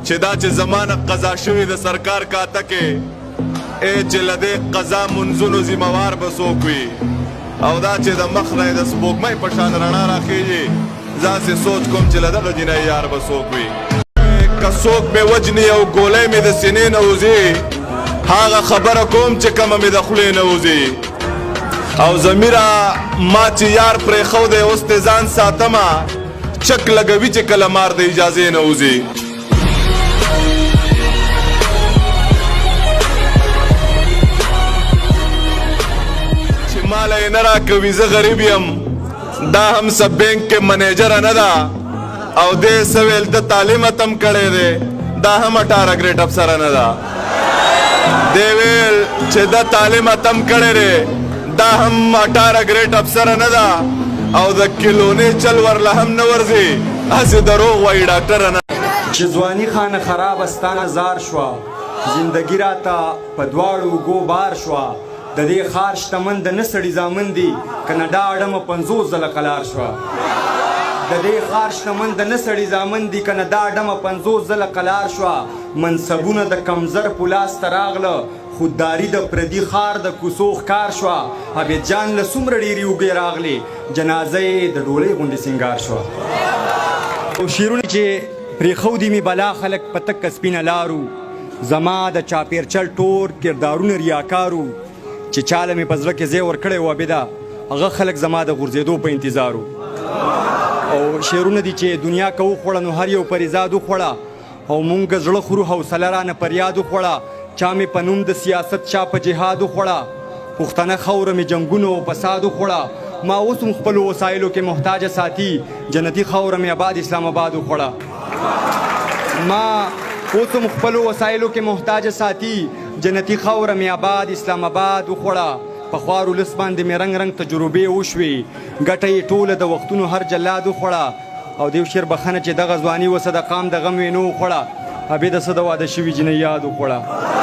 چې دا چې زمانه قضا شوې د سرکار کاته کې چې له دې قضا منځونو ذموار به څوک وي او دا چې د مخ نه د سپوږمۍ په شان رڼا راخېږي ځاسې سوچ کوم چې له دغه جنۍ یار به څوک وي که څوک مې وجني او ګولۍ مې د سینې نه وځي هغه خبره کوم چې کومه مې د خولې نه وځي او ضمیره ما چې یار پرېښودی اوس دې ځان ساتمه چک لګوي چې کله مار د اجازې نه وځي چې ماله یې نه راکوي زه غریب یم دا هم سب بینک کې منیجره نه ده او دې څه ویل د تعلیم تم کړی دی دا هم 18 ګریډ افسره نه ده دې ویل چې د تعلیم تم کړی دی دا هم 18 ګریډ افسره نه ده او د کلونې چل ورله هم نه ورځي هسې دروغ وایي ډاکټره نه چې ځواني خانه خرابه ستا نظار شوه زندګي راته په دواړو اوږو بار شوه د دې ښار شتمن د نه سړي زامن دي که نه دا اډمه 50 ځله قلار شوه د دې ښار شتمن د نه سړي زامن دي که نه دا اډمه 50 ځله قلار شوه منصبونه د کمزر په لاس ته راغله خودداري د پردي ښار د کوڅو ښکار شوه عبید جان له څومره ډېرې اوږې راغلې جنازه یې د ډولۍ غوندې سینګار شوه او شعرونه چې پرېښودي مې بلا خلک په تکه سپینه لارو زما د چاپېرچل ټول کردارونه ریاکارو چې چاله مې په زړه کې ځای ورکړی و عبیده هغه خلک زما د غورځېدو په انتظارو او شعرونه دي چې دنیا که وخوړه نو هر یو پریزاد وخوړه او مونږ زړه خورو حوصله رانه پر یاد وخوړه چا مې په نوم د سیاست چا په جهاد وخوړه پښتنه خاوره مې جنګونو او فساد وخوړه ما اوس هم خپلو وسایلو کې محتاجه ساتي جنتي خاوره مې آباد اسلام آباد وخوړه ما اوس هم خپلو وسایلو کې محتاجه ساتي جنتي خاوره مې آباد اسلام آباد وخوړه په خوارو لس باندې مې رنګ رنګ تجربې وشوې ګټه یې ټوله د وختونو هر جلاد وخوړه او دیو شعر بخنه چې دغه ځواني وسه د قام د غم وینو وخوړه عبیده څه د واده شوي جنۍ یاد وخوړه